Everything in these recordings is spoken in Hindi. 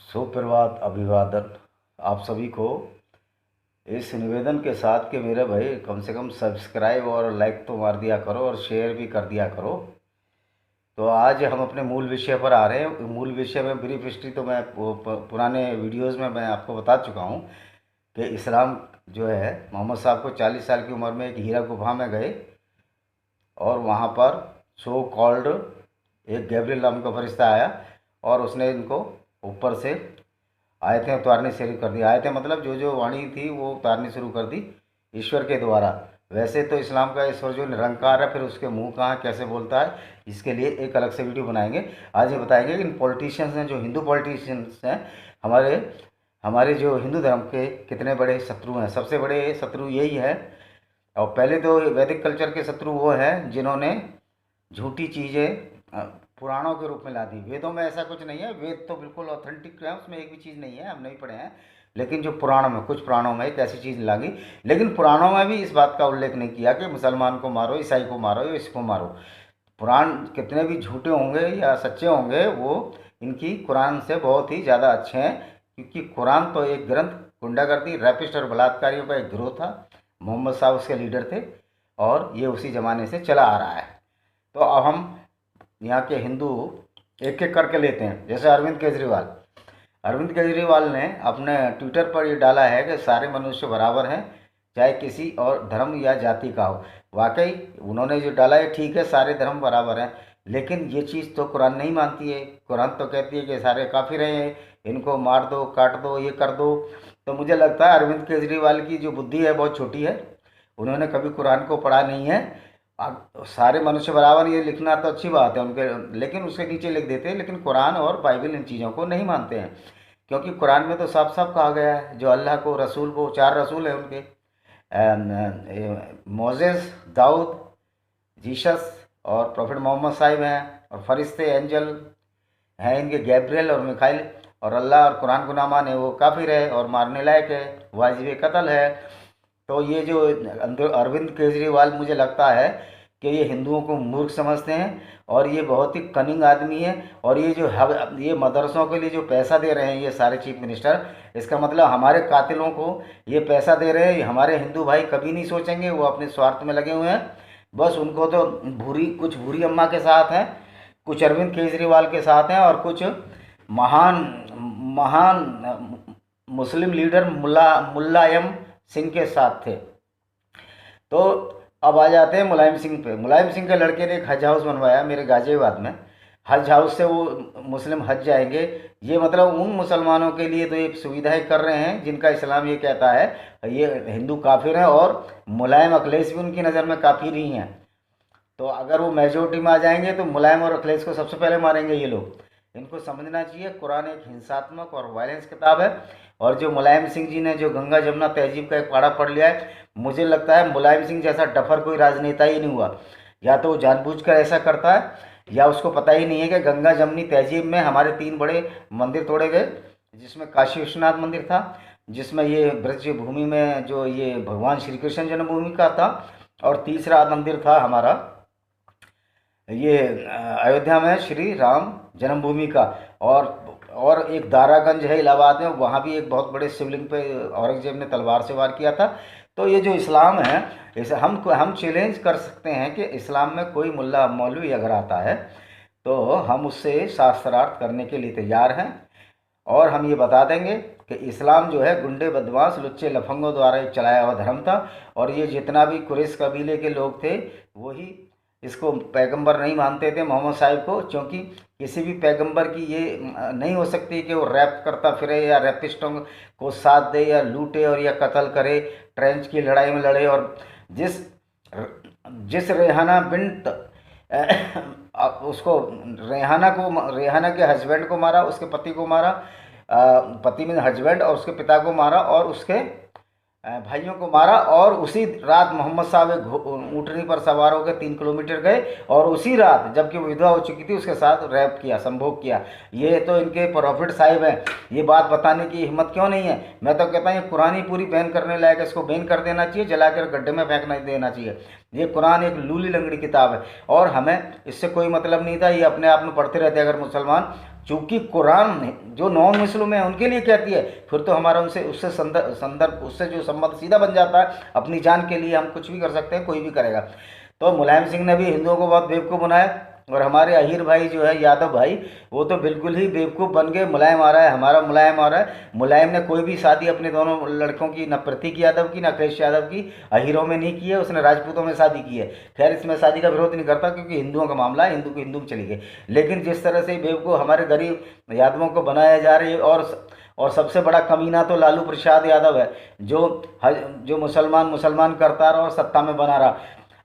सुप्रभात अभिवादन आप सभी को इस निवेदन के साथ कि मेरे भाई कम से कम सब्सक्राइब और लाइक तो मार दिया करो और शेयर भी कर दिया करो। तो आज हम अपने मूल विषय पर आ रहे हैं। मूल विषय में ब्रीफ हिस्ट्री तो मैं पुराने वीडियोस में मैं आपको बता चुका हूँ कि इस्लाम जो है मोहम्मद साहब को 40 साल की उम्र में एक हीरा गुफा में गए और वहाँ पर सो कॉल्ड एक गैब्रियल नाम का फरिश्ता आया और उसने इनको ऊपर से आयतें उतारनी शुरू कर दी। आयतें मतलब जो जो वाणी थी वो उतारनी शुरू कर दी ईश्वर के द्वारा। वैसे तो इस्लाम का ईश्वर जो निरंकार है, फिर उसके मुंह कहाँ कैसे बोलता है, इसके लिए एक अलग से वीडियो बनाएंगे। आज ये बताएंगे कि इन पॉलिटिशियंस हैं, जो हिंदू पॉलिटिशियंस हैं, हमारे हमारे जो हिंदू धर्म के कितने बड़े शत्रु हैं। सबसे बड़े शत्रु यही है। और पहले तो वैदिक कल्चर के शत्रु वो हैं जिन्होंने झूठी चीज़ें पुराणों के रूप में ला दी। वेदों में ऐसा कुछ नहीं है, वेद तो बिल्कुल ऑथेंटिक है, उसमें एक भी चीज़ नहीं है, हम नहीं पढ़े हैं। लेकिन जो पुराणों में, कुछ पुराणों में एक ऐसी चीज़ लागी, लेकिन पुराणों में भी इस बात का उल्लेख नहीं किया कि मुसलमान को मारो, ईसाई को मारो या इसको मारो। पुराण कितने भी झूठे होंगे या सच्चे होंगे, वो इनकी कुरान से बहुत ही ज़्यादा अच्छे हैं, क्योंकि कुरान तो एक ग्रंथ गुंडागर्दी, रैपिस्ट और बलात्कारियों का एक गिरोह था। मोहम्मद साहब उसके लीडर थे और ये उसी ज़माने से चला आ रहा है। तो अब हम यहाँ के हिंदू एक एक करके लेते हैं। जैसे अरविंद केजरीवाल ने अपने ट्विटर पर ये डाला है कि सारे मनुष्य बराबर हैं, चाहे किसी और धर्म या जाति का हो। वाकई उन्होंने जो डाला है ठीक है, सारे धर्म बराबर हैं, लेकिन ये चीज़ तो कुरान नहीं मानती है। कुरान तो कहती है कि सारे काफिर हैं, इनको मार दो, काट दो, ये कर दो। तो मुझे लगता है अरविंद केजरीवाल की जो बुद्धि है बहुत छोटी है, उन्होंने कभी कुरान को पढ़ा नहीं है। अब सारे मनुष्य बराबर ये लिखना तो अच्छी बात है उनके, लेकिन उसके नीचे लिख देते हैं, लेकिन कुरान और बाइबल इन चीज़ों को नहीं मानते हैं। क्योंकि कुरान में तो साफ साफ कहा गया है, जो अल्लाह को रसूल, वो 4 रसूल हैं उनके, मोजेस, दाऊद, जीसस और प्रॉफिट मोहम्मद साहिब हैं, और फरिश्ते एंजल हैं इनके गैब्रियल और मिखाइल। और अल्लाह और कुरान को ना माने वो काफिर है और मारने लायक है, वाजिब कत्ल है। तो ये जो अरविंद केजरीवाल, मुझे लगता है कि ये हिंदुओं को मूर्ख समझते हैं और ये बहुत ही कनिंग आदमी है। और ये जो ये मदरसों के लिए जो पैसा दे रहे हैं ये सारे चीफ मिनिस्टर, इसका मतलब हमारे कातिलों को ये पैसा दे रहे हैं। हमारे हिंदू भाई कभी नहीं सोचेंगे, वो अपने स्वार्थ में लगे हुए हैं। बस उनको तो कुछ भूरी अम्मा के साथ हैं, कुछ अरविंद केजरीवाल के साथ हैं, और कुछ महान महान मुस्लिम लीडर मुलायम सिंह के साथ थे। तो अब आ जाते हैं मुलायम सिंह पे। मुलायम सिंह के लड़के ने एक हज हाउस बनवाया मेरे गाजियाबाद में। हज हाउस से वो मुस्लिम हज जाएंगे। ये मतलब उन मुसलमानों के लिए तो ये सुविधाएं कर रहे हैं जिनका इस्लाम ये कहता है ये हिंदू काफिर हैं, और मुलायम अखिलेश भी उनकी नज़र में काफिर ही हैं। तो अगर वो मेजोरिटी में आ जाएंगे तो मुलायम और अखिलेश को सबसे पहले मारेंगे ये लोग। इनको समझना चाहिए, कुरान एक हिंसात्मक और वायलेंस किताब है। और जो मुलायम सिंह जी ने जो गंगा जमुना तहजीब का एक पाड़ा पढ़ लिया है, मुझे लगता है मुलायम सिंह जैसा डफर कोई राजनेता ही नहीं हुआ। या तो वो जानबूझकर ऐसा करता है, या उसको पता ही नहीं है कि गंगा जमुनी तहजीब में हमारे 3 बड़े मंदिर तोड़े गए, जिसमें काशी विश्वनाथ मंदिर था, जिसमें ये ब्रज भूमि में जो ये भगवान श्री कृष्ण जन्मभूमि का था, और तीसरा मंदिर था हमारा ये अयोध्या में श्री राम जन्मभूमि का। और एक दारागंज है इलाहाबाद में, वहाँ भी एक बहुत बड़े शिवलिंग पे औरंगजेब ने तलवार से वार किया था। तो ये जो इस्लाम है, इसे हम चैलेंज कर सकते हैं कि इस्लाम में कोई मुल्ला मौलवी अगर आता है तो हम उससे शास्त्रार्थ करने के लिए तैयार हैं। और हम ये बता देंगे कि इस्लाम जो है गुंडे, बदमाश, लुच्चे, लफंगों द्वारा एक चलाया हुआ धर्म था। और ये जितना भी कुरैश कबीले के लोग थे वही इसको पैगंबर नहीं मानते थे, मोहम्मद साहिब को। क्योंकि किसी भी पैगंबर की ये नहीं हो सकती कि वो रैप करता फिरे या रैपिस्टों को साथ दे या लूटे और या कत्ल करे, ट्रेंच की लड़ाई में लड़े। और जिस जिस रेहाना बिन्त उसको रेहाना के हस्बैंड को मारा, उसके पति को मारा, पति में हस्बैंड, और उसके पिता को मारा और उसके भाइयों को मारा। और उसी रात मोहम्मद साहब एक ऊँटनी पर सवार होकर 3 किलोमीटर गए, और उसी रात जबकि वो विधवा हो चुकी थी उसके साथ रैप किया, संभोग किया। ये तो इनके प्रॉफिट साहिब हैं, ये बात बताने की हिम्मत क्यों नहीं है? मैं तो कहता हूँ ये कुरान ही पूरी बैन करने लायक है, इसको बैन कर देना चाहिए, जला कर गड्ढे में फेंक नहीं देना चाहिए। ये कुरान एक लूली लंगड़ी किताब है और हमें इससे कोई मतलब नहीं था। ये अपने आप में पढ़ते रहते अगर मुसलमान चूँकि कुरान जो नॉन मुस्लिम है उनके लिए कहती है, फिर तो हमारा उनसे उससे संदर्भ उससे जो संबंध सीधा बन जाता है। अपनी जान के लिए हम कुछ भी कर सकते हैं, कोई भी करेगा। तो मुलायम सिंह ने भी हिंदुओं को बहुत बेवकूफ़ बनाया, और हमारे अहीर भाई जो है यादव भाई, वो तो बिल्कुल ही बेवकूफ़ बन गए। मुलायम आ रहा है, हमारा मुलायम आ रहा है। मुलायम ने कोई भी शादी अपने दोनों लड़कों की, न प्रतीक यादव की न अखिलेश यादव की, अहीरों में नहीं की है, उसने राजपूतों में शादी की है। खैर, इसमें शादी का विरोध नहीं करता क्योंकि हिंदुओं का मामला है, हिंदू को हिंदू में चली गई। लेकिन जिस तरह से बेवकूफ़ हमारे गरीब यादवों को बनाया जा रही है, और सबसे बड़ा कमीना तो लालू प्रसाद यादव है, जो मुसलमान करता रहा और सत्ता में बना रहा।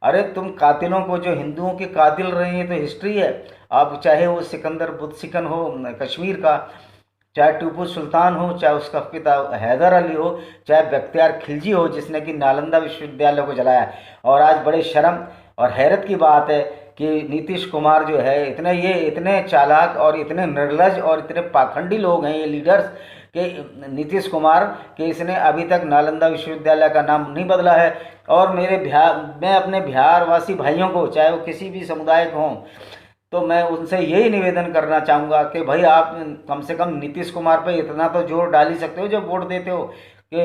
अरे तुम कातिलों को, जो हिंदुओं के कातिल रहे हैं, तो हिस्ट्री है। आप चाहे वो सिकंदर बुतसिकन हो कश्मीर का, चाहे टीपू सुल्तान हो, चाहे उसका पिता हैदर अली हो, चाहे बख्तियार खिलजी हो जिसने कि नालंदा विश्वविद्यालय को जलाया। और आज बड़े शर्म और हैरत की बात है कि नीतीश कुमार जो है, इतने चालाक और इतने निर्लज और इतने पाखंडी लोग हैं ये लीडर्स, कि नीतीश कुमार कि इसने अभी तक नालंदा विश्वविद्यालय का नाम नहीं बदला है। और मैं अपने बिहारवासी भाइयों को, चाहे वो किसी भी समुदाय के हों, तो मैं उनसे यही निवेदन करना चाहूँगा कि भाई आप कम से कम नीतीश कुमार पे इतना तो जोर डाल ही सकते हो जब वोट देते हो, कि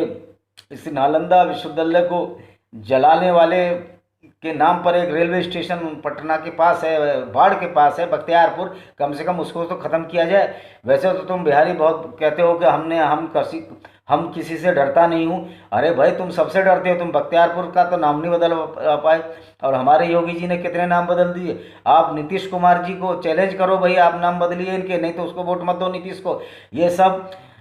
इस नालंदा विश्वविद्यालय को जलाने वाले के नाम पर एक रेलवे स्टेशन पटना के पास है, बाढ़ के पास है, बख्तियारपुर, कम से कम उसको तो ख़त्म किया जाए। वैसे तो तुम बिहारी बहुत कहते हो कि हम किसी से डरता नहीं हूँ। अरे भाई, तुम सबसे डरते हो, तुम बख्तियारपुर का तो नाम नहीं बदल पाए, और हमारे योगी जी ने कितने नाम बदल दिए। आप नीतीश कुमार जी को चैलेंज करो, भाई आप नाम बदलिए इनके, नहीं तो उसको वोट मत दो नीतीश को।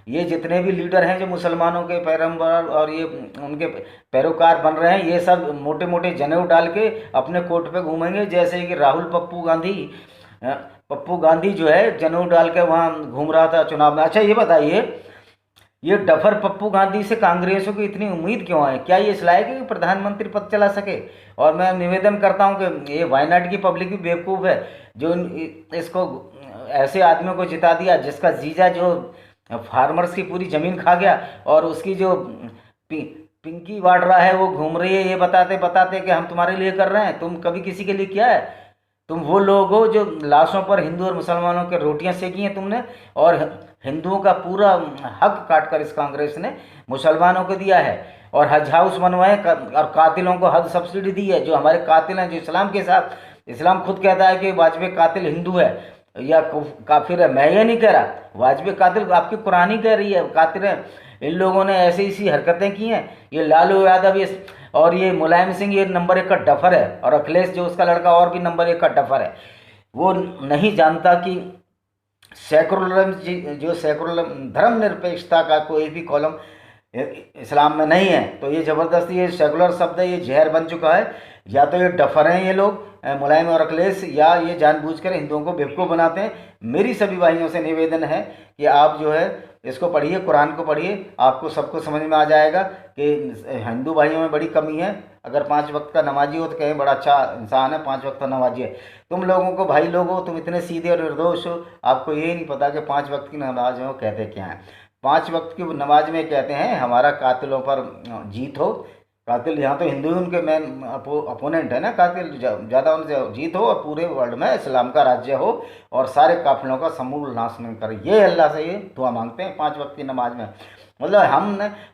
ये जितने भी लीडर हैं जो मुसलमानों के पैगंबर और ये उनके पैरोकार बन रहे हैं, ये सब मोटे मोटे जनेऊ डाल के अपने कोर्ट पे घूमेंगे, जैसे कि राहुल पप्पू गांधी जो है जनेऊ डाल के वहाँ घूम रहा था चुनाव में। अच्छा ये बताइए, ये डफर पप्पू गांधी से कांग्रेसों को इतनी उम्मीद क्यों है? क्या ये इस लायक है कि प्रधानमंत्री पद चला सके? और मैं निवेदन करता हूं कि ये वायनाड की पब्लिक भी बेवकूफ़ है, जो इसको ऐसे आदमियों को जिता दिया जिसका जीजा जो फार्मर्स की पूरी ज़मीन खा गया, और उसकी जो पिंकी वाड्रा है वो घूम रही है ये बताते बताते कि हम तुम्हारे लिए कर रहे हैं। तुम कभी किसी के लिए किया है? तुम वो लोग हो जो लाशों पर हिंदू और मुसलमानों के रोटियां सेकी हैं तुमने, और हिंदुओं का पूरा हक काट कर इस कांग्रेस ने मुसलमानों को दिया है, और हज हाउस बनवाए, और कातिलों को हज सब्सिडी दी है। जो हमारे कातिल हैं, जो इस्लाम के साथ, इस्लाम खुद कहता है कि वाजपेयी कातिल हिंदू है या काफिर है। मैं ये नहीं कह रहा, वाजपेयी कातिल आपकी कुरान ही कह रही है कातिल है। इन लोगों ने ऐसे इसी हरकतें की हैं। ये लालू यादव और ये मुलायम सिंह ये नंबर 1 का डफर है, और अखिलेश जो उसका लड़का और भी नंबर 1 का डफर है। वो नहीं जानता कि सेकुलर धर्मनिरपेक्षता का कोई भी कॉलम इस्लाम में नहीं है। तो ये ज़बरदस्ती, ये सेकुलर शब्द है, ये जहर बन चुका है। या तो ये डफर हैं ये लोग मुलायम और अखिलेश, या ये जानबूझकर हिंदुओं को बेवकूफ़ बनाते हैं। मेरी सभी भाइयों से निवेदन है कि आप जो है इसको पढ़िए, कुरान को पढ़िए, आपको सबको समझ में आ जाएगा कि हिंदू भाइयों में बड़ी कमी है। अगर 5 वक्त का नमाजी हो तो कहें बड़ा अच्छा इंसान है, 5 वक्त का नमाजी है। तुम लोगों को, भाई लोगों, तुम इतने सीधे और निर्दोष हो, आपको ये नहीं पता कि 5 वक्त की नमाज में वो कहते क्या हैं। 5 वक्त की नमाज में कहते हैं हमारा कातिलों पर जीत हो। कातिल यहाँ तो हिंदू ही उनके मेन अपोनेंट है ना, कातिल ज़्यादा उनसे जीत हो, और पूरे वर्ल्ड में इस्लाम का राज्य हो, और सारे काफिलों का समूल नाश नहीं करे। ये अल्लाह से ये दुआ मांगते हैं 5 वक्त की नमाज में। मतलब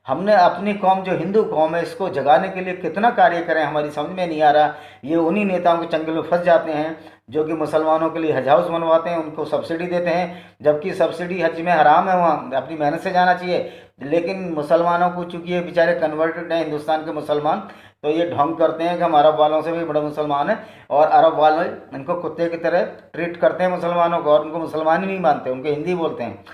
हमने अपनी कौम, जो हिंदू कौम है, इसको जगाने के लिए कितना कार्य करें, हमारी समझ में नहीं आ रहा। ये उन्हीं नेताओं के चंगुल में फंस जाते हैं जो कि मुसलमानों के लिए हज हाउस बनवाते हैं, उनको सब्सिडी देते हैं, जबकि सब्सिडी हज में हराम है, वहाँ अपनी मेहनत से जाना चाहिए। लेकिन मुसलमानों को, चूँकि ये बेचारे कन्वर्टेड हैं हिंदुस्तान के मुसलमान, तो ये ढोंग करते हैं कि हम अरब वालों से भी बड़े मुसलमान हैं, और अरब वाले इनको कुत्ते की तरह ट्रीट करते हैं मुसलमानों को, और उनको मुसलमान ही नहीं मानते, उनको हिंदी बोलते हैं।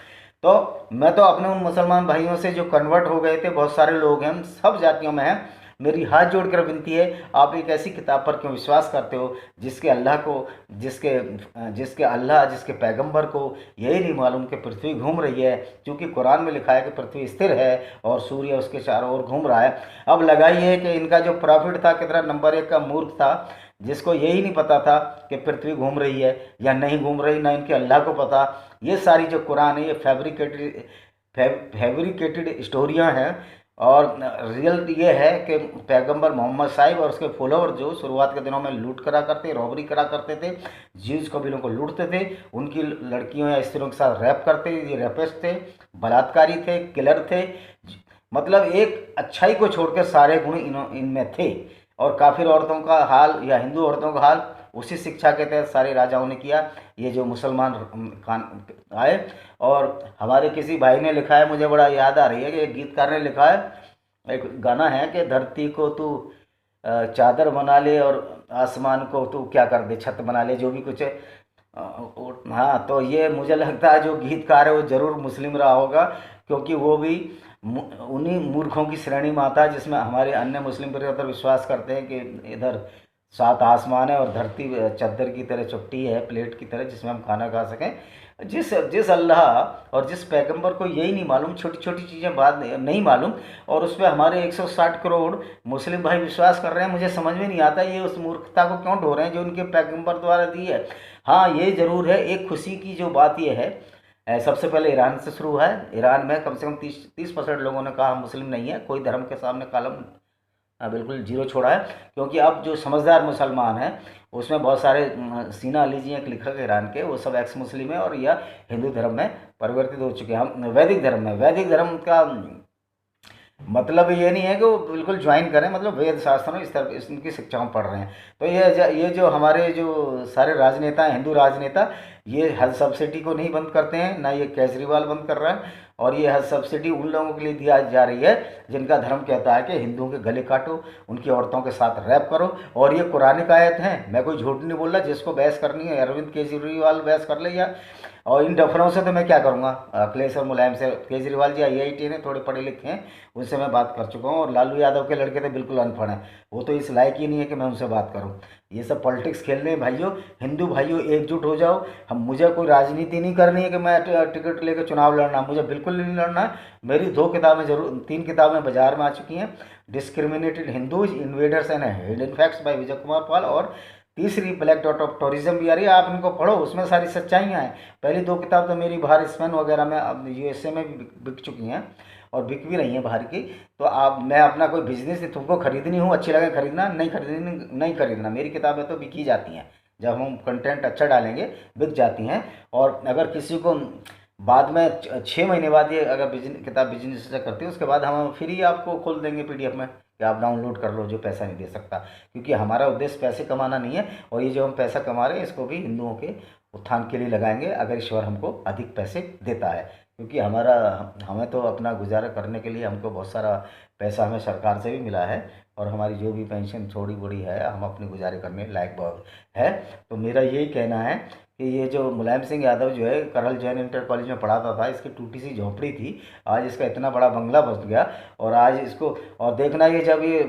तो मैं तो अपने उन मुसलमान भाइयों से जो कन्वर्ट हो गए थे, बहुत सारे लोग हैं, सब जातियों में हैं, मेरी हाथ जोड़कर विनती है, आप एक ऐसी किताब पर क्यों विश्वास करते हो जिसके अल्लाह को, जिसके पैगंबर को यही नहीं मालूम कि पृथ्वी घूम रही है? क्योंकि कुरान में लिखा है कि पृथ्वी स्थिर है और सूर्य उसके चारों ओर घूम रहा है। अब लगाइए कि इनका जो प्रॉफिट था कितना नंबर 1 का मूर्ख था, जिसको यही नहीं पता था कि पृथ्वी घूम रही है या नहीं घूम रही, ना इनके अल्लाह को पता। ये सारी जो कुरान है ये फैब्रिकेटेड स्टोरियाँ हैं, और रियल ये है कि पैगंबर मोहम्मद साहिब और उसके फॉलोअर जो शुरुआत के दिनों में लूट करा करते, रॉबरी करा करते थे, ज्यूज कबीलों को लूटते थे, उनकी लड़कियों या स्त्रियों के साथ रैप करते, ये रेपिस्ट थे, बलात्कारी थे, किलर थे। मतलब एक अच्छाई को छोड़कर सारे गुण इनमें थे। और काफिर औरतों का हाल या हिंदू औरतों का हाल उसी शिक्षा के तहत सारे राजाओं ने किया। ये जो मुसलमान आए, और हमारे किसी भाई ने लिखा है, मुझे बड़ा याद आ रही है कि एक गीतकार ने लिखा है, एक गाना है कि धरती को तू चादर बना ले और आसमान को तू क्या कर दे, छत बना ले, जो भी कुछ है। हाँ, तो ये मुझे लगता है जो गीतकार है वो ज़रूर मुस्लिम रहा होगा, क्योंकि वो भी उन्हीं मूर्खों की श्रेणी में आता है जिसमें हमारे अन्य मुस्लिम ब्रदर विश्वास करते हैं कि इधर 7 आसमान है और धरती चद्दर की तरह चुपटी है, प्लेट की तरह, जिसमें हम खाना खा सकें। जिस जिस अल्लाह और जिस पैगंबर को यही नहीं मालूम, छोटी छोटी चीज़ें बात नहीं मालूम, और उस पर हमारे 160 करोड़ मुस्लिम भाई विश्वास कर रहे हैं, मुझे समझ में नहीं आता ये उस मूर्खता को क्यों ढो रहे हैं जो उनके पैगंबर द्वारा दी है। हाँ, ये ज़रूर है, एक खुशी की जो बात ये है, सबसे पहले ईरान से शुरू है। ईरान में कम से कम 30% लोगों ने कहा हम मुस्लिम नहीं है, कोई धर्म के सामने कलम बिल्कुल जीरो छोड़ा है। क्योंकि अब जो समझदार मुसलमान हैं उसमें बहुत सारे सीना अली जी एक लेखक ईरान के, वो सब एक्स मुस्लिम है और या हिंदू धर्म में परिवर्तित हो चुके हैं। हम वैदिक धर्म में, वैदिक धर्म का मतलब ये नहीं है कि वो बिल्कुल ज्वाइन करें, मतलब वेद शास्त्रों इस तरह इनकी शिक्षाओं पढ़ रहे हैं। तो ये जो हमारे जो सारे राजनेता हैं, हिंदू राजनेता, ये हज सब्सिडी को नहीं बंद करते हैं, ना ये केजरीवाल बंद कर रहा है। और ये हज सब्सिडी उन लोगों के लिए दिया जा रही है जिनका धर्म कहता है कि हिंदुओं के गले काटो, उनकी औरतों के साथ रैप करो। और ये कुरानिक आयत हैं, मैं कोई झूठ नहीं बोल रहा। जिसको बहस करनी है अरविंद केजरीवाल बहस कर ले, या और इन डफरों से तो मैं क्या करूँगा, अखिलेश और मुलायम से। केजरीवाल जी IIT ने थोड़े पढ़े लिखे हैं, उनसे मैं बात कर चुका हूँ। और लालू यादव के लड़के तो बिल्कुल अनपढ़ हैं, वो तो इस लायक ही नहीं है कि मैं उनसे बात करूँ। ये सब पॉलिटिक्स खेलने भाइयों, हिंदू भाइयों एकजुट हो जाओ। हम मुझे कोई राजनीति नहीं करनी है कि मैं टिकट लेकर चुनाव लड़ना, मुझे बिल्कुल नहीं लड़ना है। मेरी 2 किताबें जरूर, 3 किताबें बाजार में आ चुकी हैं, discriminated Hindus, invaders and hidden facts by Vijay Kumar Pal, और तीसरी ब्लैक डॉट ऑफ टूरिज्म भी आ रही है। आप इनको पढ़ो, उसमें सारी सच्चाइयाँ हैं। पहली 2 किताब तो मेरी बाहर स्पेन वगैरह में, अब USA में भी बिक चुकी हैं और बिक भी रही हैं बाहर की। तो आप, मैं अपना कोई बिजनेस नहीं, तुमको खरीदनी हो, अच्छी लगे खरीदना, नहीं खरीदना। मेरी किताबें तो बिकी जाती हैं, जब हम कंटेंट अच्छा डालेंगे बिक जाती हैं। और अगर किसी को बाद में 6 महीने बाद ये अगर किताब बिजनेस से करती है, उसके बाद हम फ्री आपको खोल देंगे PDF में कि आप डाउनलोड कर लो, जो पैसा नहीं दे सकता। क्योंकि हमारा उद्देश्य पैसे कमाना नहीं है, और ये जो हम पैसा कमा रहे हैं इसको भी हिंदुओं के उत्थान के लिए लगाएंगे, अगर ईश्वर हमको अधिक पैसे देता है। क्योंकि हमें तो अपना गुजारा करने के लिए हमको बहुत सारा पैसा हमें सरकार से भी मिला है, और हमारी जो भी पेंशन थोड़ी बड़ी है हम अपने गुजारे करने लायक बहुत है। तो मेरा यही कहना है कि ये जो मुलायम सिंह यादव जो है, करल जैन इंटर कॉलेज में पढ़ाता था, इसकी टूटी सी झोंपड़ी थी, आज इसका इतना बड़ा बंगला बस गया। और आज इसको, और देखना ये जब ये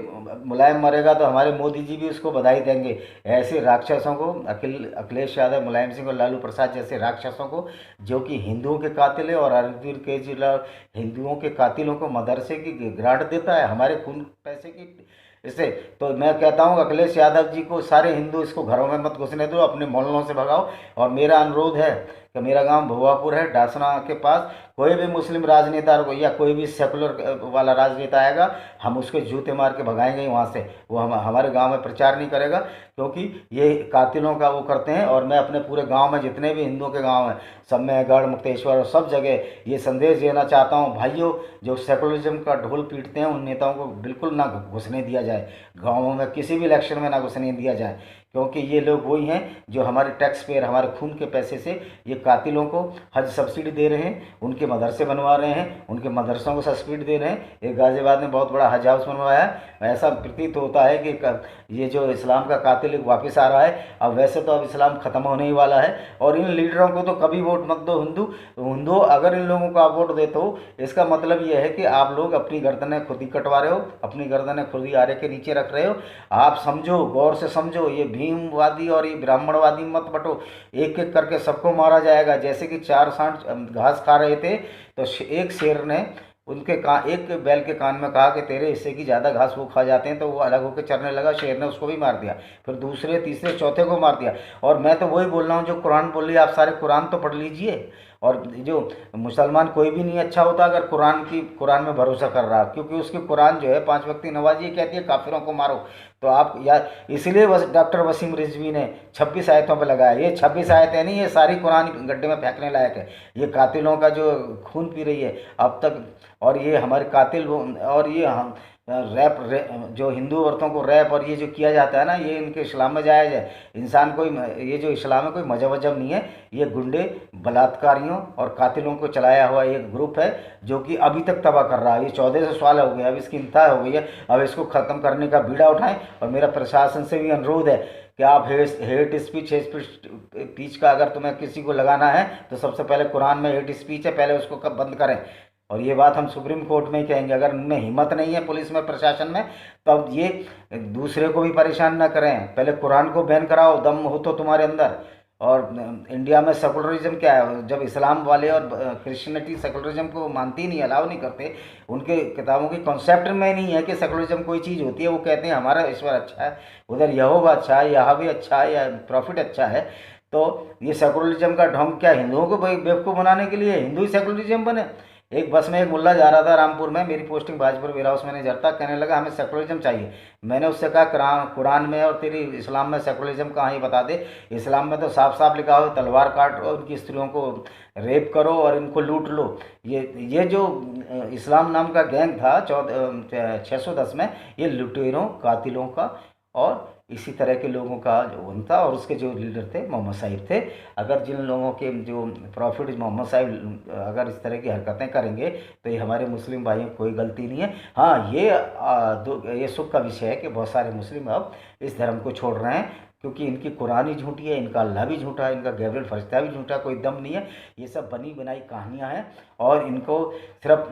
मुलायम मरेगा तो हमारे मोदी जी भी उसको बधाई देंगे। ऐसे राक्षसों को, अखिलेश यादव, मुलायम सिंह और लालू प्रसाद जैसे राक्षसों को, जो कि हिंदुओं के कातिल है, और अरविंद केजरीवाल हिंदुओं के कातिलों को मदरसे की ग्रांट देता है, हमारे खून पैसे की इससे। तो मैं कहता हूँ अखिलेश यादव जी को, सारे हिंदू इसको घरों में मत घुसने दो, अपने मोहल्लों से भगाओ। और मेरा अनुरोध है कि मेरा गांव भुवापुर है, डासना के पास, कोई भी मुस्लिम राजनेता या कोई भी सेकुलर वाला राजनेता आएगा, हम उसको जूते मार के भगाएंगे वहाँ से। वो हमारे गांव में प्रचार नहीं करेगा, क्योंकि ये कातिलों का वो करते हैं। और मैं अपने पूरे गांव में, जितने भी हिंदुओं के गांव हैं सब में, गढ़ मुक्तेश्वर और सब जगह ये संदेश देना चाहता हूँ, भाइयों, जो सेकुलरिज्म का ढोल पीटते हैं उन नेताओं को बिल्कुल ना घुसने दिया जाए गाँवों में, किसी भी इलेक्शन में ना घुसने दिया जाए। क्योंकि ये लोग वही हैं जो हमारे टैक्स पेयर, हमारे खून के पैसे से ये कातिलों को हज सब्सिडी दे रहे हैं, उनके मदरसे बनवा रहे हैं, उनके मदरसों को सब्सिडी दे रहे हैं। एक गाज़ियाबाद में बहुत बड़ा हज हाउस बनवाया है। ऐसा प्रतीत होता है कि ये जो इस्लाम का कातिल वापस आ रहा है। अब वैसे तो अब इस्लाम ख़त्म होने ही वाला है, और इन लीडरों को तो कभी वोट मत दो। हिंदू अगर इन लोगों को आप वोट देते हो, इसका मतलब ये है कि आप लोग अपनी गर्दनें खुद ही कटवा रहे हो, अपनी गर्दनें खुद ही आरे के नीचे रख रहे हो। आप समझो, गौर से समझो, ये भीमवादी और ये ब्राह्मणवादी मत बटो, एक एक करके सबको मारा जाएगा। जैसे कि 4 सांड घास खा रहे थे, तो एक शेर ने उनके एक बैल के कान में कहा कि तेरे हिस्से की ज़्यादा घास वो खा जाते हैं, तो वो अलग होकर चरने लगा। शेर ने उसको भी मार दिया, फिर दूसरे तीसरे चौथे को मार दिया। और मैं तो वही बोल रहा हूँ जो कुरान बोल रही है, आप सारे कुरान तो पढ़ लीजिए। और जो मुसलमान कोई भी नहीं अच्छा होता अगर कुरान में भरोसा कर रहा, क्योंकि उसकी कुरान जो है 5 वक्ती नमाज ये कहती है काफिरों को मारो। तो आप यार, इसलिए डॉक्टर वसीम रिजवी ने 26 आयतों पर लगाया। ये 26 आयतें नहीं, ये सारी कुरान गड्ढे में फेंकने लायक है। ये कातिलों का जो खून पी रही है अब तक, और ये हमारे कातिल और ये हम जो हिंदू औरतों को रैप और ये जो किया जाता है ना, ये इनके इस्लाम में जायज़ है। इंसान कोई, ये जो इस्लाम में कोई मजहब वजहब नहीं है। ये गुंडे, बलात्कारियों और कातिलों को चलाया हुआ एक ग्रुप है जो कि अभी तक तबाह कर रहा है। ये 1400 साल हो गए, अब इसकी इंतहा हो गई है। अब इसको ख़त्म करने का बीड़ा उठाएं। और मेरा प्रशासन से भी अनुरोध है कि आप हेट स्पीच का अगर तुम्हें किसी को लगाना है तो सबसे पहले कुरान में हेट स्पीच है, पहले उसको कब बंद करें। और ये बात हम सुप्रीम कोर्ट में ही कहेंगे। अगर उनमें हिम्मत नहीं है पुलिस में, प्रशासन में, तब ये दूसरे को भी परेशान न करें। पहले कुरान को बैन कराओ, दम हो तो तुम्हारे अंदर। और इंडिया में सेकुलरिज्म क्या है? जब इस्लाम वाले और क्रिश्चियनिटी सेकुलरिज्म को मानती नहीं, अलाउ नहीं करते, उनके किताबों की कॉन्सेप्ट में नहीं है कि सेकुलरिज्म कोई चीज़ होती है। वो कहते हैं हमारा ईश्वर अच्छा है, उधर यहोवा अच्छा है, यहाँ भी अच्छा है, या प्रॉफिट अच्छा है। तो ये सेकुलरिज्म का ढोंग क्या हिंदुओं को बेवकूफ़ बनाने के लिए हिंदू ही सेकुलरिज्म बने? एक बस में एक मुल्ला जा रहा था रामपुर में, मेरी posting Bhajpur ware house manager था। कहने लगा हमें सेकुलरिज्म चाहिए। मैंने उससे कहा कुरान में और तेरी इस्लाम में सेकुलरिज्म कहाँ, ही बता दे। इस्लाम में तो साफ साफ लिखा हो तलवार काटो, उनकी स्त्रियों को रेप करो और इनको लूट लो। ये जो इस्लाम नाम का गैंग था 610 में, ये लुटेरों, कातिलों का और इसी तरह के लोगों का जो उनका, और उसके जो लीडर थे मोहम्मद साहिब थे। अगर जिन लोगों के जो प्रॉफिट मोहम्मद साहिब अगर इस तरह की हरकतें करेंगे तो ये हमारे मुस्लिम भाइयों की कोई गलती नहीं है। हाँ, ये सुख का विषय है कि बहुत सारे मुस्लिम अब इस धर्म को छोड़ रहे हैं, क्योंकि इनकी कुरान ही झूठी है, इनका अल्लाह भी झूठा है, इनका गैब्रियल फरिश्ता भी झूठा, कोई दम नहीं है। ये सब बनी बनाई कहानियाँ हैं। और इनको सिर्फ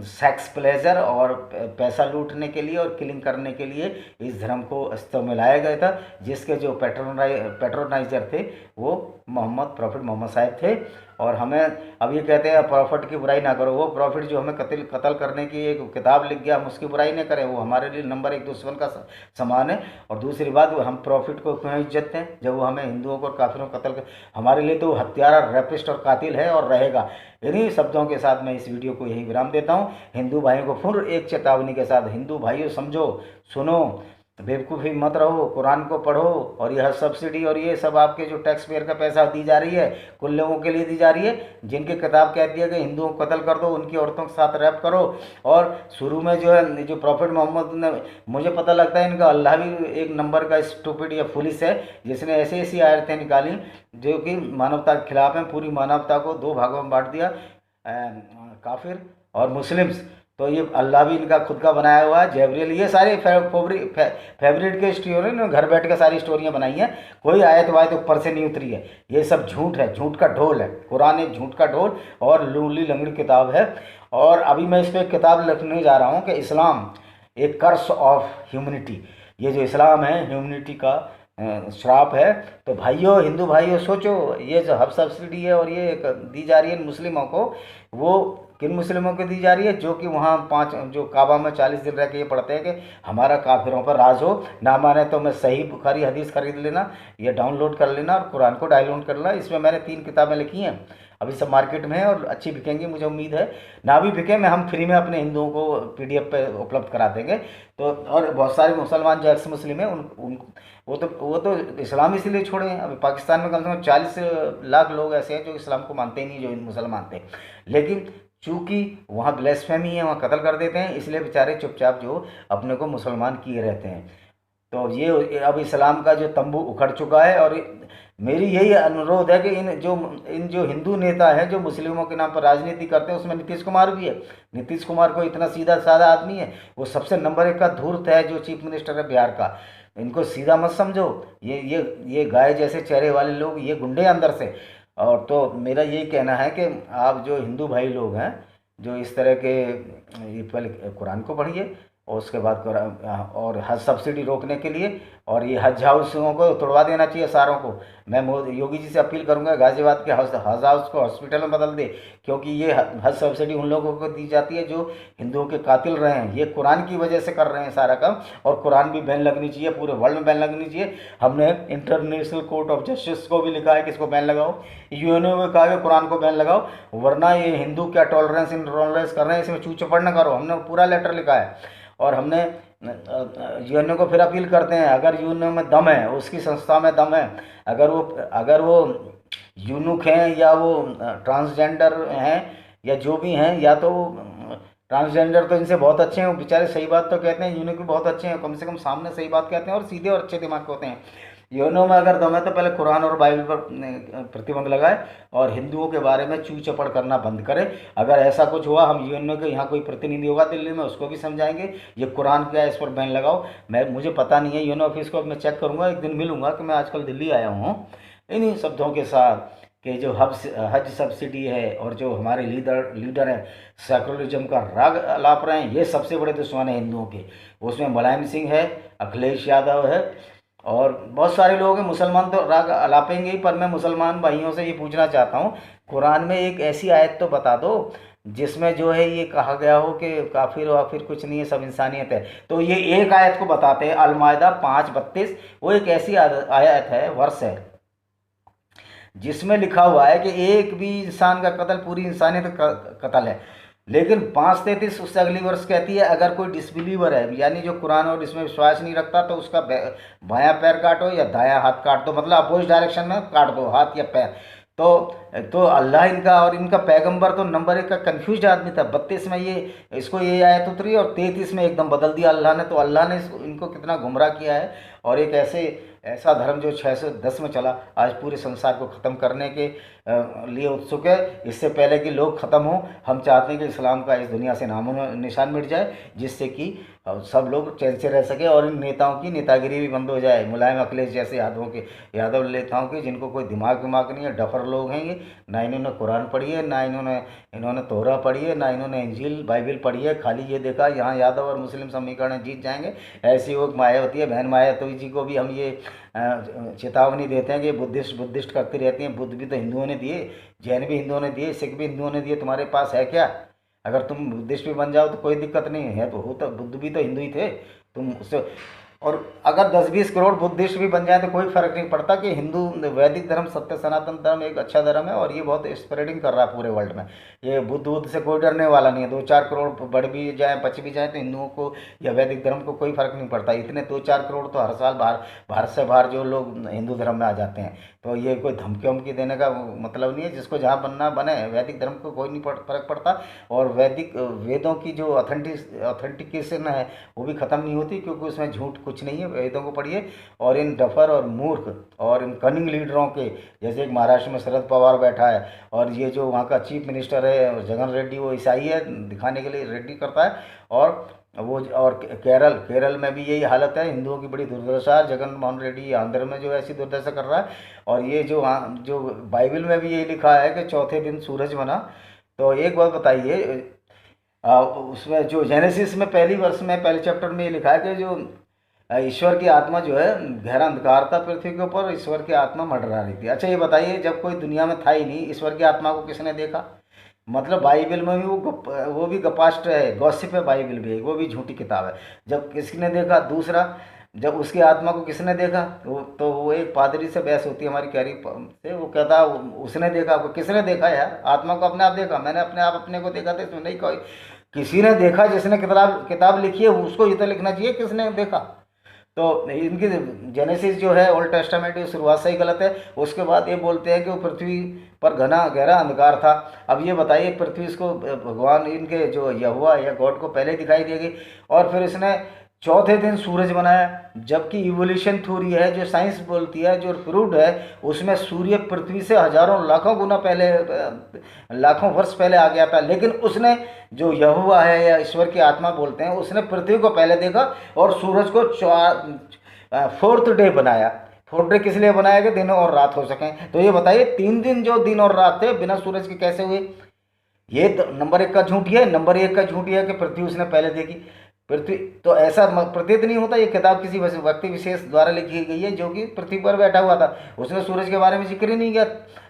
सेक्स प्लेजर और पैसा लूटने के लिए और किलिंग करने के लिए इस धर्म को अस्तित्व में लाया गया था, जिसके जो पैट्रोनाइजर थे वो प्रॉफिट मोहम्मद साहिब थे। और हमें अब ये कहते हैं प्रॉफिट की बुराई ना करो। वो प्रॉफिट जो हमें कत्ल करने की एक किताब लिख गया, हम उसकी बुराई नहीं करें, वो हमारे लिए नंबर 1 दुश्मन का समान है। और दूसरी बात, वो हम प्रॉफिट को क्यों इज्जत दें जब वो हमें हिंदुओं को और काफिरों को कत्ल हमारे लिए तो हत्यारा, रैपिस्ट और कातिल है और रहेगा। इन्हीं शब्दों के साथ मैं इस वीडियो को यही विराम देता हूँ। हिंदू भाइयों को फिर एक चेतावनी के साथ, हिंदू भाइयों समझो, सुनो, बेवकूफ़ी मत रहो, कुरान को पढ़ो। और यह सब्सिडी और ये सब आपके जो टैक्स पेयर का पैसा दी जा रही है, कुल लोगों के लिए दी जा रही है जिनकी किताब कहती है कि हिंदुओं को कत्ल कर दो, उनकी औरतों के साथ रैप करो। और शुरू में जो है जो प्रॉफिट मोहम्मद ने, मुझे पता लगता है इनका अल्लाह भी एक नंबर का स्टूपिड या पुलिस है, जिसने ऐसी ऐसी आयतें निकाली जो कि मानवता के खिलाफ हैं। पूरी मानवता को 2 भागों में बांट दिया, काफिर और मुस्लिम्स। तो ये अल्लाह भी इनका खुद का बनाया हुआ है, जैब्रियल। ये सारे फेवरेट के स्टोरी ने घर बैठ के सारी स्टोरियाँ बनाई हैं। कोई आयत वायत ऊपर से नहीं उतरी है, ये सब झूठ है, झूठ का ढोल है। कुरान एक झूठ का ढोल और लूली लंगड़ी किताब है। और अभी मैं इस पर किताब लिखने जा रहा हूँ कि इस्लाम एक कर्स ऑफ ह्यूमनिटी। ये जो इस्लाम है ह्यूमनिटी का श्राप है। तो भाइयों, हिंदू भाइयों, सोचो, ये जो हब सब्सिडी है और ये दी जा रही है मुस्लिमों को, वो किन मुस्लिमों को दी जा रही है? जो कि वहाँ जो काबा में 40 दिन रह के ये पढ़ते हैं कि हमारा काफिरों पर राज हो। ना माने तो मैं सही बुखारी हदीस खरीद लेना, ये डाउनलोड कर लेना और कुरान को डाउनलोड कर लेना। इसमें मैंने 3 किताबें लिखी हैं, अभी सब मार्केट में है और अच्छी बिकेंगी, मुझे उम्मीद है। ना भी बिके, मैं हम फ्री में अपने हिंदुओं को PDF पे उपलब्ध करा देंगे। तो और बहुत सारे मुसलमान जो एक्स मुस्लिम हैं वो तो इस्लाम इसलिए छोड़े हैं। अभी पाकिस्तान में कम से कम 40 लाख लोग ऐसे हैं जो इस्लाम को मानते ही नहीं, जो मुसलमान थे। लेकिन चूँकि वहाँ ब्लेसफेमी है, वहाँ कत्ल कर देते हैं, इसलिए बेचारे चुपचाप जो अपने को मुसलमान किए रहते हैं। तो ये अब इस्लाम का जो तंबू उखड़ चुका है। और मेरी यही अनुरोध है कि इन जो हिंदू नेता हैं जो मुस्लिमों के नाम पर राजनीति करते हैं, उसमें नीतीश कुमार भी है। नीतीश कुमार को इतना सीधा साधा आदमी है, वो सबसे नंबर 1 का धूर्त है जो चीफ मिनिस्टर है बिहार का। इनको सीधा मत समझो, ये गाय जैसे चेहरे वाले लोग, ये गुंडे अंदर से। और तो मेरा यही कहना है कि आप जो हिंदू भाई लोग हैं जो इस तरह के, ये पहले कुरान को पढ़िए, और उसके बाद और हज सब्सिडी रोकने के लिए, और ये हज हाउसों को तोड़वा देना चाहिए सारों को। मैं योगी जी से अपील करूंगा गाजियाबाद के हज हाउस को हॉस्पिटल में बदल दे, क्योंकि ये हज सब्सिडी उन लोगों को दी जाती है जो हिंदुओं के कातिल रहे हैं। ये कुरान की वजह से कर रहे हैं सारा काम, और कुरान भी बैन लगनी चाहिए, पूरे वर्ल्ड में बैन लगनी चाहिए। हमने इंटरनेशनल कोर्ट ऑफ जस्टिस को भी लिखा है कि इसको बैन लगाओ, यूएनओ में कहा है कुरान को बैन लगाओ, वरना ये हिंदू क्या टॉलरेंस इनटॉलरेंस कर रहे हैं, इसमें चूचपड़ न करो। हमने पूरा लेटर लिखा है, और हमने यूएनओ को फिर अपील करते हैं, अगर यूएनओ में दम है, उसकी संस्था में दम है, अगर वो यूनुक हैं या वो ट्रांसजेंडर हैं या जो भी हैं, या तो ट्रांसजेंडर तो इनसे बहुत अच्छे हैं, वो बेचारे सही बात तो कहते हैं, यूनिक भी बहुत अच्छे हैं, कम से कम सामने सही बात कहते हैं और सीधे और अच्छे दिमाग के होते हैं। यूएनओ में अगर दम है तो पहले कुरान और बाइबल पर प्रतिबंध लगाए और हिंदुओं के बारे में चू चपड़ करना बंद करे। अगर ऐसा कुछ हुआ, हम यूएनओ के यहाँ कोई प्रतिनिधि होगा दिल्ली में, उसको भी समझाएंगे ये कुरान क्या है, इस पर बैन लगाओ। मुझे पता नहीं है यूएनओ ऑफिस को, मैं चेक करूँगा, एक दिन मिलूंगा कि मैं आजकल दिल्ली आया हूँ, इन्हीं शब्दों के साथ कि जो हज सब्सिडी है और जो हमारे लीडर हैं सेकुलरिज्म का राग अलाप रहे हैं, ये सबसे बड़े दुश्मन हैं हिंदुओं के। उसमें मुलायम सिंह है, अखिलेश यादव है, और बहुत सारे लोग हैं। मुसलमान तो राग अलापेंगे ही, पर मैं मुसलमान भाइयों से ये पूछना चाहता हूँ, कुरान में एक ऐसी आयत तो बता दो जिसमें जो है ये कहा गया हो कि काफिर वाफिर कुछ नहीं है, सब इंसानियत है। तो ये एक आयत को बताते हैं, अल-माइदा 5:32, वो एक ऐसी आयत है, वर्ष है, जिसमें लिखा हुआ है कि एक भी इंसान का कत्ल पूरी इंसानियत का कत्ल है। लेकिन 5:33 उससे अगली वर्ष कहती है, अगर कोई डिसबिलीवर है, यानी जो कुरान और इसमें विश्वास नहीं रखता, तो उसका बायां पैर काटो या दायां हाथ काट दो, मतलब अपोजिट डायरेक्शन में काट दो, हाथ या पैर। तो अल्लाह इनका और इनका पैगंबर तो नंबर 1 का कंफ्यूज आदमी था। 32 में ये आयत उतरी और 33 में एकदम बदल दिया अल्लाह ने। तो अल्लाह ने इनको कितना गुमराह किया है, और एक ऐसा धर्म जो 610 में चला, आज पूरे संसार को ख़त्म करने के लिए उत्सुक है। इससे पहले कि लोग ख़त्म हों, हम चाहते हैं कि इस्लाम का इस दुनिया से नामो निशान मिट जाए, जिससे कि सब लोग चैन से रह सके और इन नेताओं की नेतागिरी भी बंद हो जाए। मुलायम अखिलेश जैसे यादव नेताओं के, जिनको कोई दिमाग नहीं है, डफर लोग हैं ये, ना इन्होंने कुरान पढ़ी है, ना इन्होंने तोहरा पढ़ी है, ना इन्होंने इंजील बाइबिल पढ़ी है। खाली ये देखा यहाँ यादव और मुस्लिम समीकरण जीत जाएंगे। ऐसी वो मायावती है, बहन मायावती जी को भी हम ये चेतावनी देते हैं कि बुद्धिस्ट करती रहती हैं। बुद्ध भी तो हिंदुओं ने दिए, जैन भी हिंदुओं ने दिए, सिख भी हिंदुओं ने दिए, तुम्हारे पास है क्या? अगर तुम बुद्धिस्ट भी बन जाओ तो कोई दिक्कत नहीं है, तो बुद्ध भी तो हिंदू ही थे, तुम उससे। और अगर 10-20 करोड़ बुद्धिस्ट भी बन जाए तो कोई फर्क नहीं पड़ता, कि हिंदू वैदिक धर्म, सत्य सनातन धर्म एक अच्छा धर्म है, और ये बहुत स्प्रेडिंग कर रहा है पूरे वर्ल्ड में। ये बुद्ध से कोई डरने वाला नहीं है। 2-4 करोड़ बढ़ भी जाए, बच भी जाए, तो हिंदुओं को या वैदिक धर्म को कोई फर्क नहीं पड़ता। इतने 2-4 करोड़ तो हर साल भारत से बाहर जो लोग हिंदू धर्म में आ जाते हैं। तो ये कोई धमकी वमकी देने का मतलब नहीं है, जिसको जहाँ बनना बने। वैदिक धर्म को कोई नहीं फर्क पड़ता, और वेदों की जो ऑथेंटिकेशन है वो भी ख़त्म नहीं होती, क्योंकि उसमें झूठ कुछ नहीं है। वेदों को पढ़िए, और इन डफर और मूर्ख और इन कनिंग लीडरों के, जैसे एक महाराष्ट्र में शरद पवार बैठा है, और ये जो वहाँ का चीफ मिनिस्टर है जगन रेड्डी, वो ईसाई है दिखाने के लिए रेड्डी करता है। और केरल में भी यही हालत है, हिंदुओं की बड़ी दुर्दशा है। जगन मोहन रेड्डी आंध्र में जो ऐसी दुर्दशा कर रहा है। और ये जो बाइबल में भी यही लिखा है कि चौथे दिन सूरज बना। तो एक बात बताइए, उसमें जो जेनेसिस में पहले चैप्टर में ये लिखा है कि जो ईश्वर की आत्मा जो है, गहरा अंधकार था पृथ्वी के ऊपर, ईश्वर की आत्मा मंडरा रही थी। अच्छा ये बताइए, जब कोई दुनिया में था ही नहीं, ईश्वर की आत्मा को किसने देखा? मतलब बाइबल में भी वो भी गपास्ट है, गॉसिप है, बाइबल भी वो भी झूठी किताब है। जब किसने देखा? दूसरा, जब उसकी आत्मा को किसने देखा? तो वो एक पादरी से बहस होती है हमारी कैरी से, वो कहता उसने देखा। किसने देखा यार? आत्मा को अपने आप देखा? मैंने अपने को देखा था, इसमें नहीं कोई किसी ने देखा। जिसने किताब लिखी है उसको ये तो लिखना चाहिए किसने देखा। तो इनकी जेनेसिस जो है ओल्ड टेस्टामेंट की शुरुआत से ही गलत है। उसके बाद ये बोलते हैं कि वो पृथ्वी पर घना गहरा अंधकार था। अब ये बताइए, पृथ्वी इसको भगवान इनके जो यहोवा या गॉड को पहले दिखाई देगी, और फिर इसने चौथे दिन सूरज बनाया। जबकि इवोल्यूशन थ्योरी है, जो साइंस बोलती है, जो प्रूव्ड है, उसमें सूर्य पृथ्वी से हजारों लाखों गुना पहले, लाखों वर्ष पहले आ गया था। लेकिन उसने, जो यहोवा है या ईश्वर की आत्मा बोलते हैं, उसने पृथ्वी को पहले देखा और सूरज को 4th डे बनाया। 4th डे किस लिए बनाया कि दिन और रात हो सकें। तो ये बताइए, 3 दिन जो दिन और रात थे बिना सूरज के कैसे हुए? ये नंबर 1 का झूठ है। नंबर 1 का झूठ है कि पृथ्वी उसने पहले देखी। पृथ्वी तो ऐसा प्रतीत नहीं होता, ये किताब किसी व्यक्ति विशेष द्वारा लिखी गई है जो कि पृथ्वी पर बैठा हुआ था, उसने सूरज के बारे में जिक्र ही नहीं किया।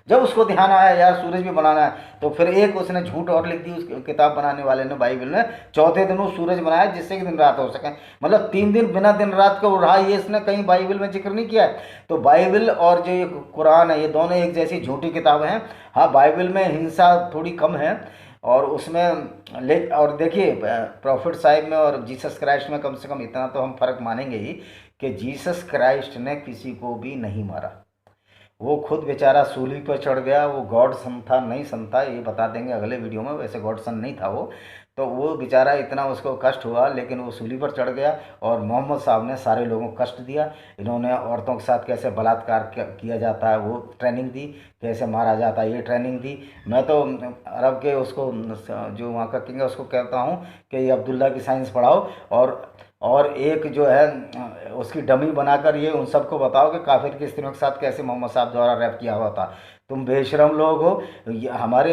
जब उसको ध्यान आया यार सूरज भी बनाना है, तो फिर एक उसने झूठ और लिख दी उस किताब बनाने वाले ने, बाइबल ने, चौथे दिन वो सूरज बनाया जिससे कि दिन रात हो सके। मतलब 3 दिन बिना दिन रात को रहा, ये इसने कहीं बाइबल में जिक्र नहीं किया है। तो बाइबल और जो ये कुरान है, ये दोनों एक जैसी झूठी किताबें हैं। हाँ, बाइबल में हिंसा थोड़ी कम है, और उसमें और देखिए प्रॉफिट साहिब में और जीसस क्राइस्ट में कम से कम इतना तो हम फर्क मानेंगे ही कि जीसस क्राइस्ट ने किसी को भी नहीं मारा। वो खुद बेचारा सूली पर चढ़ गया। वो गॉड सन था नहीं सन था ये बता देंगे अगले वीडियो में, वैसे गॉड सन नहीं था वो। तो वो बेचारा इतना उसको कष्ट हुआ, लेकिन वो सूली पर चढ़ गया, और मोहम्मद साहब ने सारे लोगों को कष्ट दिया। इन्होंने औरतों के साथ कैसे बलात्कार किया जाता है वो ट्रेनिंग दी, कैसे मारा जाता है ये ट्रेनिंग दी। मैं तो अरब के उसको जो वहाँ का किंग है उसको कहता हूँ कि ये अब्दुल्ला की साइंस पढ़ाओ, और एक जो है उसकी डमी बनाकर ये उन सबको बताओ कि काफिर की स्त्रियों के साथ कैसे मोहम्मद साहब द्वारा रैप किया हुआ था। तुम बेशरम लोग हो। हमारे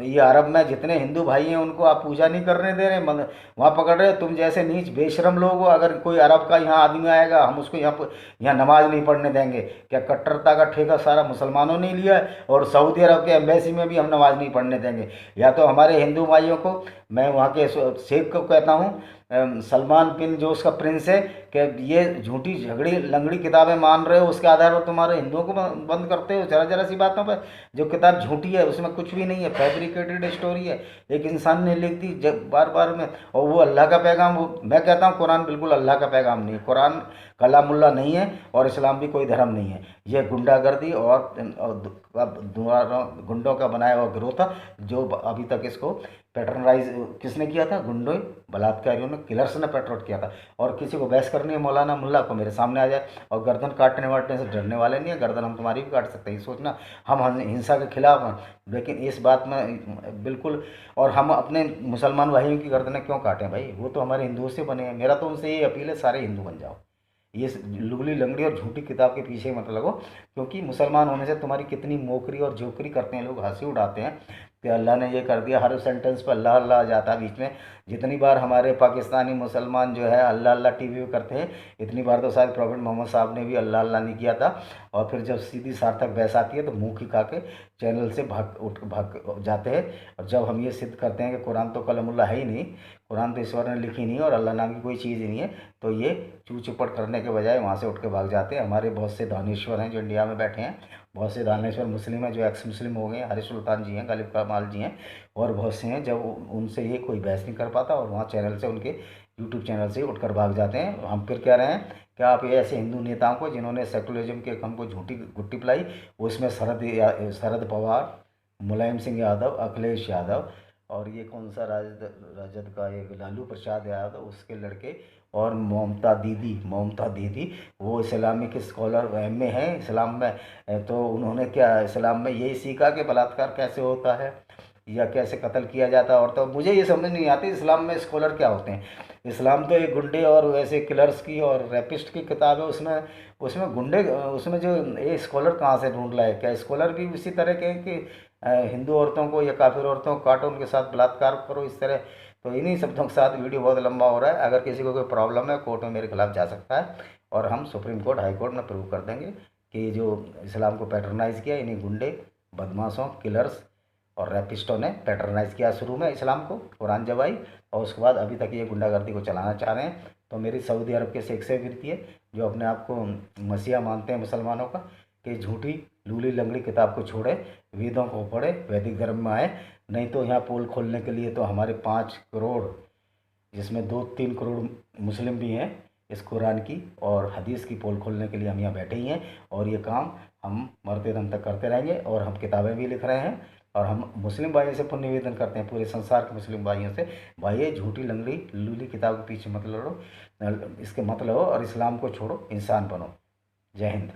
ये अरब में जितने हिंदू भाई हैं उनको आप पूजा नहीं करने दे रहे, वहाँ पकड़ रहे हो। तुम जैसे नीच बेशरम लोग हो। अगर कोई अरब का यहाँ आदमी आएगा, हम उसको यहाँ नमाज नहीं पढ़ने देंगे। क्या कट्टरता का ठेका सारा मुसलमानों ने लिया है? और सऊदी अरब के एम्बेसी में भी हम नमाज नहीं पढ़ने देंगे। या तो हमारे हिंदू भाइयों को, मैं वहाँ के शेख को कहता हूँ, सलमान बिन जो उसका प्रिंस है, कि ये झूठी झगड़ी लंगड़ी किताबें मान रहे हो, उसके आधार पर तुम्हारे हिंदुओं को बंद करते हो जरा जरा सी बातों पर। जो किताब झूठी है उसमें कुछ भी नहीं है, फैब्रिकेटेड स्टोरी है, एक इंसान ने लिख दी जब बार बार में, और वो अल्लाह का पैगाम। वो मैं कहता हूँ कुरान बिल्कुल अल्लाह का पैगाम नहीं है। कुरान कलामुल्ला नहीं है, और इस्लाम भी कोई धर्म नहीं है। यह गुंडागर्दी और गुंडों का बनाया हुआ गिरोह था, जो अभी तक इसको पैटर्नराइज किसने किया था? गुंडों, बलात्कारियों ने, किलर्स ने पैट्रोट किया था। और किसी को बहस करनी है मौलाना मुल्ला को मेरे सामने आ जाए, और गर्दन काटने वाटने से डरने वाले नहीं है। गर्दन हम तुम्हारी भी काट सकते हैं, सोचना हम हिंसा के खिलाफ हैं, लेकिन इस बात में बिल्कुल। और हम अपने मुसलमान भाइयों की गर्दनें क्यों काटें भाई? वो तो हमारे हिंदुओं से बने हैं। मेरा तो उनसे ये अपील है, सारे हिंदू बन जाओ। ये लुगली लंगड़ी और झूठी किताब के पीछे मत लगो, क्योंकि मुसलमान होने से तुम्हारी कितनी मोकरी और जोकरी करते हैं लोग, हंसी उड़ाते हैं कि अल्लाह ने ये कर दिया। हर सेंटेंस पर अल्लाह अल्लाह आ जाता है बीच में। जितनी बार हमारे पाकिस्तानी मुसलमान जो है अल्लाह अल्लाह टीवी पे करते हैं, इतनी बार तो शायद प्रॉफिट मोहम्मद साहब ने भी अल्लाह अल्लाह नहीं किया था। और फिर जब सीधी सार्थक बहस आती है तो मुँह खा के चैनल से भाग जाते हैं। और जब हम ये सिद्ध करते हैं कि कुरान तो कलमुल्ला है ही नहीं, कुरान तो ईश्वर ने लिखी नहीं, और अल्लाह नाम की कोई चीज़ ही नहीं है, तो ये चू चुपट करने के बजाय वहाँ से उठ के भाग जाते हैं। हमारे बहुत से दानेश्वर हैं जो इंडिया में बैठे हैं, बहुत से दानेश्वर मुस्लिम हैं जो एक्स मुस्लिम हो गए हैं, हरीश सुल्तान जी हैं, गालिब कमाल जी हैं, और बहुत से हैं जब उनसे ये कोई बहस नहीं कर पाता, और वहाँ चैनल से, उनके यूट्यूब चैनल से उठकर भाग जाते हैं। हम फिर कह रहे हैं कि आप ये ऐसे हिंदू नेताओं को जिन्होंने सेकुलरिज्म के हमको झूठी गुट्टी पिलाई, उसमें शरद पवार, मुलायम सिंह यादव, अखिलेश यादव, और ये कौन सा राजद का एक लालू प्रसाद यादव, उसके लड़के, और ममता दीदी वो इस्लामिक स्कॉलर में हैं इस्लाम में। तो उन्होंने क्या इस्लाम में यही सीखा कि बलात्कार कैसे होता है या कैसे कत्ल किया जाता है। और तो मुझे ये समझ नहीं आती इस्लाम में स्कॉलर क्या होते हैं। इस्लाम तो एक गुंडे और वैसे किलर्स की और रैपिस्ट की किताब है। उसमें उसमें गुंडे, उसमें जो ये स्कॉलर कहाँ से ढूंढ लाए? क्या स्कॉलर भी इसी तरह के हैं कि हिंदू औरतों को या काफिर औरतों को काटो, उनके साथ बलात्कार करो इस तरह? तो इन्हीं शब्दों के साथ वीडियो बहुत लंबा हो रहा है। अगर किसी को कोई प्रॉब्लम है, कोर्ट में मेरे खिलाफ जा सकता है, और हम सुप्रीम कोर्ट, हाई कोर्ट में प्रूव कर देंगे कि जो इस्लाम को पैटर्नाइज़ किया इन्हीं गुंडे, बदमाशों, किलर्स और रैपिस्टों ने पैटर्नाइज किया शुरू में इस्लाम को, कुरान जब आई, और उसके बाद अभी तक ये गुंडागर्दी को चलाना चाह रहे हैं। तो मेरी सऊदी अरब के शेख से विनती है, जो अपने आप को मसीहा मानते हैं मुसलमानों का, कि झूठी लूली लंगड़ी किताब को छोड़े, वेदों को पढ़े, वैदिक धर्म में आए। नहीं तो यहाँ पोल खोलने के लिए तो हमारे 5 करोड़, जिसमें 2-3 करोड़ मुस्लिम भी हैं, इस कुरान की और हदीस की पोल खोलने के लिए हम यहाँ बैठे ही हैं। और ये काम हम मरते दम तक करते रहेंगे, और हम किताबें भी लिख रहे हैं। और हम मुस्लिम भाइयों से पुण्य निवेदन करते हैं, पूरे संसार के मुस्लिम भाइयों से, भाई ये झूठी लंगड़ी लूली किताब के पीछे मत लड़ो, इसके मत लड़ो, और इस्लाम को छोड़ो, इंसान बनो। जय हिंद।